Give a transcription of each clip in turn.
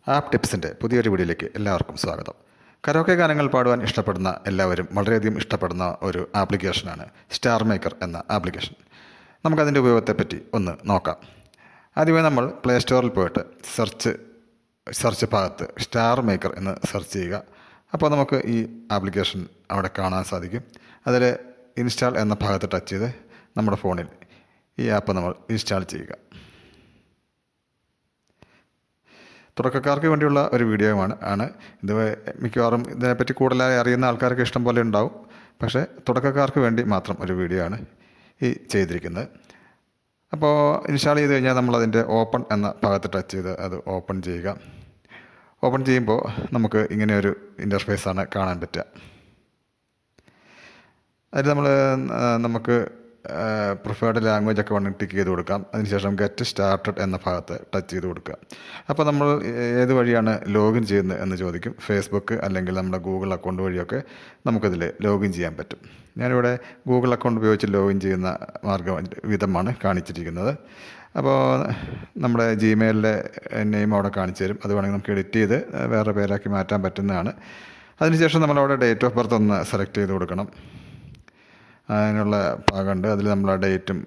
App ടിപ്സിൻ്റെ പുതിയൊരു വീഡിയോയിലേക്ക് എല്ലാവർക്കും സ്വാഗതം. കരോക്കെ ഗാനങ്ങൾ പാടുവാൻ ഇഷ്ടപ്പെടുന്ന എല്ലാവരും വളരെയധികം ഇഷ്ടപ്പെടുന്ന ഒരു ആപ്ലിക്കേഷനാണ് സ്റ്റാർ മേക്കർ എന്ന ആപ്ലിക്കേഷൻ. നമുക്കതിൻ്റെ ഉപയോഗത്തെപ്പറ്റി ഒന്ന് നോക്കാം. ആദ്യമേ നമ്മൾ പ്ലേ സ്റ്റോറിൽ പോയിട്ട് സെർച്ച് ഭാഗത്ത് സ്റ്റാർ മേക്കർ എന്ന് സെർച്ച് ചെയ്യുക. അപ്പോൾ നമുക്ക് ഈ ആപ്ലിക്കേഷൻ അവിടെ കാണാൻ സാധിക്കും. അതിൽ ഇൻസ്റ്റാൾ എന്ന ഭാഗത്ത് ടച്ച് ചെയ്ത് നമ്മുടെ ഫോണിൽ ഈ ആപ്പ് നമ്മൾ ഇൻസ്റ്റാൾ ചെയ്യുക. തുടക്കക്കാർക്ക് വേണ്ടിയുള്ള ഒരു വീഡിയോയാണ് ഇത്. മിക്കവാറും ഇതിനെപ്പറ്റി കൂടുതലായി അറിയുന്ന ആൾക്കാർക്ക് ഇഷ്ടം പോലെ ഉണ്ടാവും. പക്ഷേ തുടക്കക്കാർക്ക് വേണ്ടി മാത്രം ഒരു വീഡിയോ ആണ് ഈ ചെയ്തിരിക്കുന്നത്. അപ്പോൾ ഇൻസ്റ്റാൾ ചെയ്ത് കഴിഞ്ഞാൽ നമ്മളതിൻ്റെ ഓപ്പൺ എന്ന ഭാഗത്ത് ടച്ച് ചെയ്ത് അത് ഓപ്പൺ ചെയ്യുക. ഓപ്പൺ ചെയ്യുമ്പോൾ നമുക്ക് ഇങ്ങനെയൊരു ഇൻ്റർഫേസാണ് കാണാൻ പറ്റുക. അതിൽ നമുക്ക് പ്രിഫേർഡ് ലാംഗ്വേജ് ഒക്കെ വേണമെങ്കിൽ ടിക്ക് ചെയ്ത് കൊടുക്കാം. അതിനുശേഷം ഗെറ്റ് സ്റ്റാർട്ടഡ് എന്ന ഭാഗത്ത് ടച്ച് ചെയ്ത് കൊടുക്കുക. അപ്പോൾ നമ്മൾ ഏത് വഴിയാണ് ലോഗിൻ ചെയ്യുന്നത് എന്ന് ചോദിക്കും. ഫേസ്ബുക്ക് അല്ലെങ്കിൽ നമ്മുടെ ഗൂഗിൾ അക്കൗണ്ട് വഴിയൊക്കെ നമുക്കിതിൽ ലോഗിൻ ചെയ്യാൻ പറ്റും. ഞാനിവിടെ ഗൂഗിൾ അക്കൗണ്ട് ഉപയോഗിച്ച് ലോഗിൻ ചെയ്യുന്ന വിധമാണ് കാണിച്ചിരിക്കുന്നത്. അപ്പോൾ നമ്മുടെ ജിമെയിലിലെ നെയിം അവിടെ കാണിച്ചു തരും. അത് വേണമെങ്കിൽ നമുക്ക് എഡിറ്റ് ചെയ്ത് വേറെ പേരാക്കി മാറ്റാൻ പറ്റുന്നതാണ്. അതിനുശേഷം നമ്മളവിടെ ഡേറ്റ് ഓഫ് ബർത്ത് ഒന്ന് സെലക്ട് ചെയ്ത് കൊടുക്കണം. അതിനുള്ള ഭാഗമുണ്ട്. അതിൽ നമ്മൾ ആ ഡേറ്റും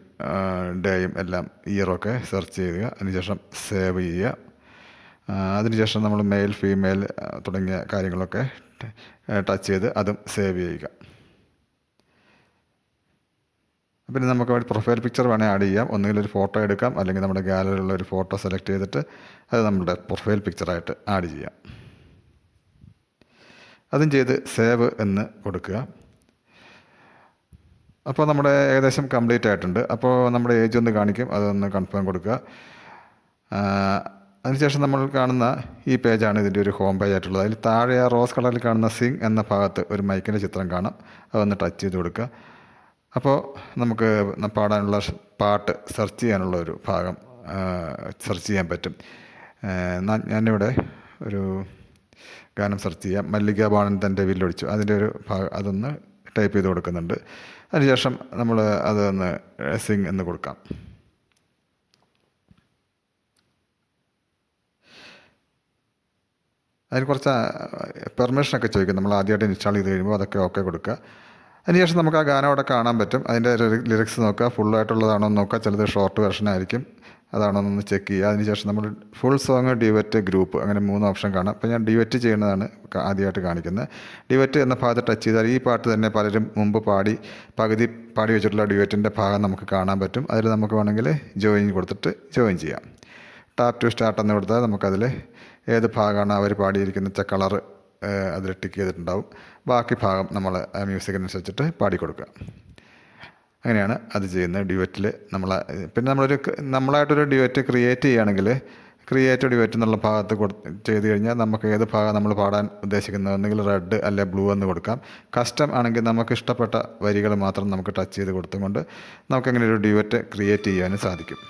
ഡേയും എല്ലാം ഇയറൊക്കെ സെർച്ച് ചെയ്യുക. അതിനുശേഷം സേവ് ചെയ്യുക. അതിനുശേഷം നമ്മൾ മെയിൽ ഫീമെയിൽ തുടങ്ങിയ കാര്യങ്ങളൊക്കെ ടച്ച് ചെയ്ത് അതും സേവ് ചെയ്യുക. പിന്നെ നമുക്ക് ഒരു പ്രൊഫൈൽ പിക്ചർ വേണേൽ ആഡ് ചെയ്യാം. ഒന്നുകിൽ ഒരു ഫോട്ടോ എടുക്കാം, അല്ലെങ്കിൽ നമ്മുടെ ഗാലറിയിലുള്ള ഒരു ഫോട്ടോ സെലക്ട് ചെയ്തിട്ട് അത് നമ്മുടെ പ്രൊഫൈൽ പിക്ചറായിട്ട് ആഡ് ചെയ്യാം. അതും ചെയ്ത് സേവ് എന്ന് കൊടുക്കുക. അപ്പോൾ നമ്മുടെ ഏകദേശം കംപ്ലീറ്റ് ആയിട്ടുണ്ട്. അപ്പോൾ നമ്മുടെ ഏജ് ഒന്ന് കാണിക്കും, അതൊന്ന് കൺഫേം കൊടുക്കുക. അതിനുശേഷം നമ്മൾ കാണുന്ന ഈ പേജാണ് ഇതിൻ്റെ ഒരു ഹോം പേജ് ആയിട്ടുള്ളത്. അതിൽ താഴെ ആ റോസ് കളറിൽ കാണുന്ന സിംഗ് എന്ന ഭാഗത്ത് ഒരു മൈക്കിൻ്റെ ചിത്രം കാണാം. അതൊന്ന് ടച്ച് ചെയ്ത് കൊടുക്കുക. അപ്പോൾ നമുക്ക് പാടാനുള്ള പാട്ട് സെർച്ച് ചെയ്യാനുള്ള ഒരു ഭാഗം സെർച്ച് ചെയ്യാൻ പറ്റും. ഞാനിവിടെ ഒരു ഗാനം സെർച്ച് ചെയ്യാം. മല്ലിക ബാണൻ തൻ്റെ വില്ലൊടിച്ചു, അതിൻ്റെ ഒരു ഭാഗം അതൊന്ന് ടൈപ്പ് ചെയ്ത് കൊടുക്കുന്നുണ്ട്. അതിനുശേഷം നമ്മൾ അതൊന്ന് സിംഗ് എന്ന് കൊടുക്കാം. അതിന് കുറച്ച് പെർമിഷനൊക്കെ ചോദിക്കും. നമ്മൾ ആദ്യമായിട്ട് ഇൻസ്റ്റാൾ ചെയ്ത് കഴിയുമ്പോൾ അതൊക്കെ ഓക്കെ കൊടുക്കുക. അതിനുശേഷം നമുക്ക് ആ ഗാനം അവിടെ കാണാൻ പറ്റും. അതിൻ്റെ ലിറിക്സ് നോക്കുക, ഫുള്ളായിട്ടുള്ളതാണോ എന്ന് നോക്കുക. ചിലത് ഷോർട്ട് വെർഷൻ ആയിരിക്കും, അതാണോ എന്നൊന്ന് ചെക്ക് ചെയ്യുക. അതിനുശേഷം നമ്മൾ ഫുൾ സോങ്, ഡ്യുവറ്റ്, ഗ്രൂപ്പ്, അങ്ങനെ 3 ഓപ്ഷൻ കാണാം. അപ്പോൾ ഞാൻ ഡ്യുവറ്റ് ചെയ്യുന്നതാണ് ആദ്യമായിട്ട് കാണിക്കുന്നത്. ഡ്യുവറ്റ് എന്ന ഭാഗത്ത് ടച്ച് ചെയ്താൽ ഈ പാട്ട് തന്നെ പലരും മുമ്പ് പകുതി പാടി വെച്ചിട്ടുള്ള ഡ്യുവറ്റിൻ്റെ ഭാഗം നമുക്ക് കാണാൻ പറ്റും. അതിൽ നമുക്ക് വേണമെങ്കിൽ ജോയിൻ കൊടുത്തിട്ട് ജോയിൻ ചെയ്യാം. ടാപ്പ് ടു സ്റ്റാർട്ട് എന്ന് കൊടുത്താൽ നമുക്കതിൽ ഏത് ഭാഗമാണ് അവർ പാടിയിരിക്കുന്ന വെച്ചാൽ കളറ് അതിൽ ടിക്ക് ചെയ്തിട്ടുണ്ടാവും. ബാക്കി ഭാഗം നമ്മൾ മ്യൂസിക്കിനനുസരിച്ചിട്ട് പാടിക്കൊടുക്കുക. അങ്ങനെയാണ് അത് ചെയ്യുന്നത് ഡ്യുവറ്റിൽ. പിന്നെ നമ്മളായിട്ടൊരു ഡ്യുവറ്റ് ക്രിയേറ്റ് ചെയ്യുകയാണെങ്കിൽ ക്രിയേറ്റ് ഡ്യുവറ്റ് എന്നുള്ള ഭാഗത്ത് ചെയ്ത് കഴിഞ്ഞാൽ നമുക്ക് ഏത് ഭാഗം നമ്മൾ പാടാൻ ഉദ്ദേശിക്കുന്നത് ഒന്നുകിൽ റെഡ് അല്ലെ ബ്ലൂ എന്ന് കൊടുക്കാം. കസ്റ്റം ആണെങ്കിൽ നമുക്ക് ഇഷ്ടപ്പെട്ട വരികൾ മാത്രം നമുക്ക് ടച്ച് ചെയ്ത് കൊടുത്തുകൊണ്ട് നമുക്കങ്ങനെ ഒരു ഡ്യുവറ്റ് ക്രിയേറ്റ് ചെയ്യാനും സാധിക്കും.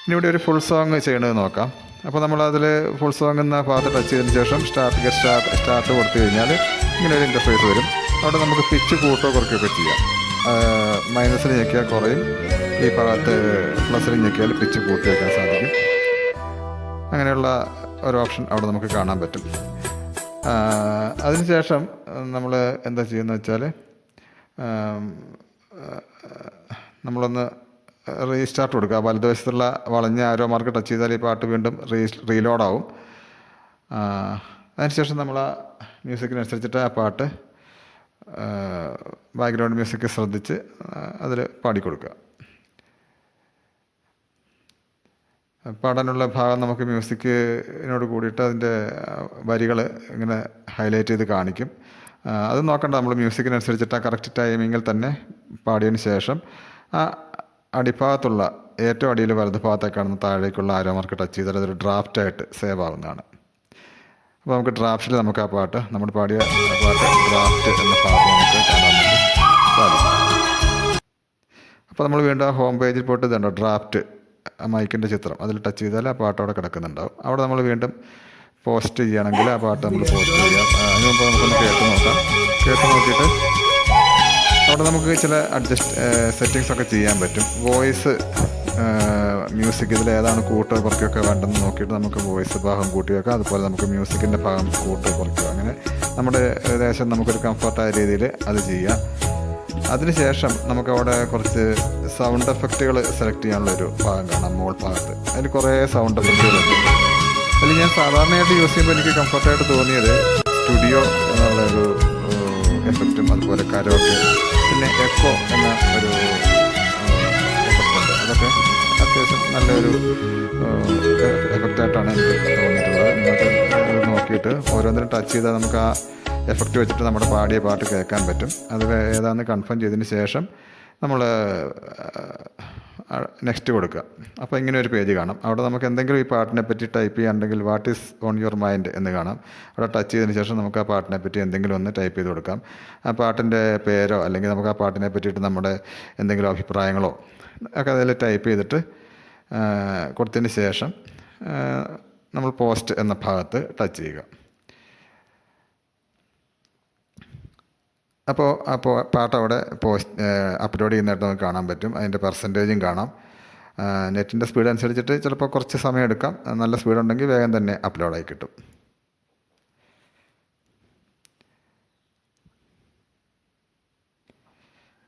ഇനി ഇവിടെ ഒരു ഫുൾ സോങ് ചെയ്യണത് നോക്കാം. അപ്പോൾ നമ്മളതിൽ ഫുൾ സോങ് എന്ന ഭാഗത്ത് ടച്ച് ചെയ്തതിന് ശേഷം സ്റ്റാർട്ട് കൊടുത്തു കഴിഞ്ഞാൽ ഇങ്ങനെ ഒരു ഇൻ്റർഫേസ് വരും. അവിടെ നമുക്ക് പിച്ച് കൂട്ടോ കുറയ്ക്കുകയൊക്കെ ചെയ്യാം. മൈനസിൽ ഞെക്കിയാൽ കുറയും, ഈ ഭാഗത്ത് പ്ലസിൽ ഞെക്കിയാൽ പിച്ച് കൂട്ടി വയ്ക്കാൻ സാധിക്കും. അങ്ങനെയുള്ള ഒരു ഓപ്ഷൻ അവിടെ നമുക്ക് കാണാൻ പറ്റും. അതിനുശേഷം നമ്മൾ എന്താ ചെയ്യുന്നത് വെച്ചാൽ നമ്മളൊന്ന് റീസ്റ്റാർട്ട് കൊടുക്കുക. വലതുവശത്തുള്ള വളഞ്ഞ ആരോ മാർക്ക് ടച്ച് ചെയ്താൽ ഈ പാട്ട് വീണ്ടും റീലോഡാവും. അതിനുശേഷം നമ്മൾ ആ മ്യൂസിക്കിനനുസരിച്ചിട്ട് ആ പാട്ട് ബാക്ക്ഗ്രൗണ്ട് മ്യൂസിക് ശ്രദ്ധിച്ച് അതിൽ പാടിക്കൊടുക്കുക. പാടാനുള്ള ഭാഗം നമുക്ക് മ്യൂസിക്കിനോട് കൂടിയിട്ട് അതിൻ്റെ വരികൾ ഇങ്ങനെ ഹൈലൈറ്റ് ചെയ്ത് കാണിക്കും. അത് നോക്കണ്ട, നമ്മൾ മ്യൂസിക്കിനനുസരിച്ചിട്ട് ആ കറക്റ്റ് ടൈമിങ്ങിൽ തന്നെ പാടിയതിന് ശേഷം ആ അടിഭാഗത്തുള്ള ഏറ്റവും അടിയിൽ വലത് ഭാഗത്തേക്ക് കാണുന്ന താഴേക്കുള്ള ആരോ മാർക്ക് ടച്ച് ചെയ്താൽ അതൊരു ഡ്രാഫ്റ്റായിട്ട് സേവ് ആവുന്നതാണ്. അപ്പോൾ നമുക്ക് ഡ്രാഫ്റ്റിൽ നമുക്ക് ആ പാട്ട്, നമ്മൾ പാടിയ പാട്ട് ഡ്രാഫ്റ്റ് എന്ന ഭാഗത്ത് നമുക്ക് കാണാൻ വേണ്ടി സാധിക്കും. അപ്പോൾ നമ്മൾ വീണ്ടും ആ ഹോം പേജിൽ പോയിട്ട് ഇതുണ്ടോ ഡ്രാഫ്റ്റ്, ആ മൈക്കിൻ്റെ ചിത്രം അതിൽ ടച്ച് ചെയ്താൽ ആ പാട്ട് അവിടെ കിടക്കുന്നുണ്ടാവും. അവിടെ നമ്മൾ വീണ്ടും പോസ്റ്റ് ചെയ്യുകയാണെങ്കിൽ ആ പാട്ട് നമ്മൾ പോസ്റ്റ് ചെയ്യാം. അതിന് മുമ്പ് നമുക്കൊന്ന് കേട്ട് നോക്കാം. കേട്ട് നോക്കിയിട്ട് അവിടെ നമുക്ക് ചില സെറ്റിങ്സ് ഒക്കെ ചെയ്യാൻ പറ്റും. വോയിസ് മ്യൂസിക് ഇതിൽ ഏതാണ് കൂട്ട് കുറയ്ക്കുകയൊക്കെ വേണ്ടെന്ന് നോക്കിയിട്ട് നമുക്ക് വോയിസ് ഭാഗം കൂട്ടി വെക്കാം. അതുപോലെ നമുക്ക് മ്യൂസിക്കിൻ്റെ ഭാഗം കൂട്ട് കുറയ്ക്കുക. അങ്ങനെ നമ്മുടെ ഏകദേശം നമുക്കൊരു കംഫർട്ടായ രീതിയിൽ അത് ചെയ്യാം. അതിനുശേഷം നമുക്കവിടെ കുറച്ച് സൗണ്ട് എഫക്റ്റുകൾ സെലക്ട് ചെയ്യാനുള്ളൊരു ഭാഗം കാണാം മോൾ ഭാഗത്ത്. അതിൽ കുറേ സൗണ്ട് എഫക്റ്റുകളുണ്ട്. അതിൽ ഞാൻ സാധാരണയായിട്ട് യൂസ് ചെയ്യുമ്പോൾ എനിക്ക് കംഫർട്ടായിട്ട് തോന്നിയത് സ്റ്റുഡിയോ എന്നുള്ളൊരു എഫക്റ്റും അതുപോലെ കരോക്കെ പിന്നെ എക്കോ എന്ന ഒരു എഫക്റ്റുണ്ട്. അതൊക്കെ അത്യാവശ്യം നല്ലൊരു എഫക്റ്റായിട്ടാണ് എനിക്ക് തോന്നിയിട്ടുള്ളത്. നിങ്ങൾക്ക് നോക്കിയിട്ട് ഓരോന്നിനും ടച്ച് ചെയ്താൽ നമുക്ക് ആ എഫക്റ്റ് വെച്ചിട്ട് നമ്മുടെ പാടിയ പാട്ട് കേൾക്കാൻ പറ്റും. അത് ഏതാണെന്ന് കൺഫേം ചെയ്തതിന് ശേഷം നമ്മൾ നെക്സ്റ്റ് കൊടുക്കുക. അപ്പോൾ ഇങ്ങനെ ഒരു പേജ് കാണാം. അവിടെ നമുക്ക് എന്തെങ്കിലും ഈ പാട്ടിനെ പറ്റി ടൈപ്പ് ചെയ്യാനുണ്ടെങ്കിൽ what is on your mind എന്ന് കാണാം. അവിടെ ടച്ച് ചെയ്തതിന് ശേഷം നമുക്ക് ആ പാട്ടിനെ പറ്റി എന്തെങ്കിലും ഒന്ന് ടൈപ്പ് ചെയ്ത് കൊടുക്കാം. ആ പാട്ടിൻ്റെ പേരോ അല്ലെങ്കിൽ നമുക്ക് ആ പാട്ടിനെ പറ്റിയിട്ട് നമ്മുടെ എന്തെങ്കിലും അഭിപ്രായങ്ങളോ ഒക്കെ അതിൽ ടൈപ്പ് ചെയ്തിട്ട് കൊടുത്തതിന് ശേഷം നമ്മൾ പോസ്റ്റ് എന്ന ഭാഗത്ത് ടച്ച് ചെയ്യുക. അപ്പോൾ പാട്ട് അവിടെ അപ്ലോഡ് ചെയ്യുന്നതായിട്ട് നമുക്ക് കാണാൻ പറ്റും. അതിൻ്റെ പെർസെൻറ്റേജും കാണാം. നെറ്റിൻ്റെ സ്പീഡ് അനുസരിച്ചിട്ട് ചിലപ്പോൾ കുറച്ച് സമയം എടുക്കാം. നല്ല സ്പീഡ് ഉണ്ടെങ്കിൽ വേഗം തന്നെ അപ്ലോഡായി കിട്ടും.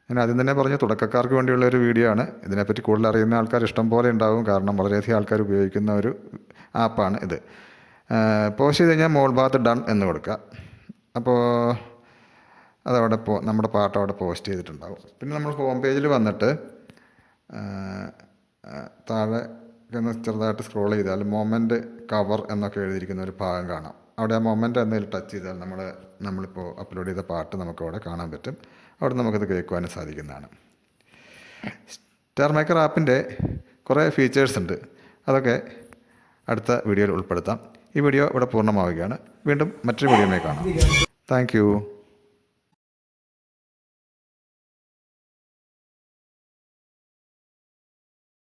ഞാൻ ആദ്യം തന്നെ പറഞ്ഞു തുടക്കക്കാർക്ക് വേണ്ടിയുള്ള ഒരു വീഡിയോ ആണ്. ഇതിനെപ്പറ്റി കൂടുതൽ അറിയുന്ന ആൾക്കാർ ഇഷ്ടം പോലെ ഉണ്ടാകും. കാരണം വളരെയധികം ആൾക്കാർ ഉപയോഗിക്കുന്ന ഒരു ആപ്പാണ് ഇത്. പോസ്റ്റ് ചെയ്ത് കഴിഞ്ഞാൽ മോൾ ഭാഗത്ത് ഡൺ എന്ന് കൊടുക്കുക. അപ്പോൾ അതവിടെ നമ്മുടെ പാട്ട് അവിടെ പോസ്റ്റ് ചെയ്തിട്ടുണ്ടാകും. പിന്നെ നമ്മൾ ഹോം പേജിൽ വന്നിട്ട് താഴെ ഒന്ന് ചെറുതായിട്ട് സ്ക്രോൾ ചെയ്താൽ മൊമെൻ്റ് കവർ എന്നൊക്കെ എഴുതിയിരിക്കുന്ന ഒരു ഭാഗം കാണാം. അവിടെ ആ മൊമെൻ്റ് എന്നതിൽ ടച്ച് ചെയ്താൽ നമ്മളിപ്പോൾ അപ്ലോഡ് ചെയ്ത പാട്ട് നമുക്കവിടെ കാണാൻ പറ്റും. അവിടെ നമുക്കത് കേൾക്കുവാനും സാധിക്കുന്നതാണ്. സ്റ്റാർ മേക്കർ ആപ്പിൻ്റെ കുറേ ഫീച്ചേഴ്സ് ഉണ്ട്. അതൊക്കെ അടുത്ത വീഡിയോയിൽ ഉൾപ്പെടുത്താം. ഈ വീഡിയോ ഇവിടെ പൂർണ്ണമാവുകയാണ്. വീണ്ടും മറ്റൊരു വീഡിയോയുമായി കാണാം. Thank you.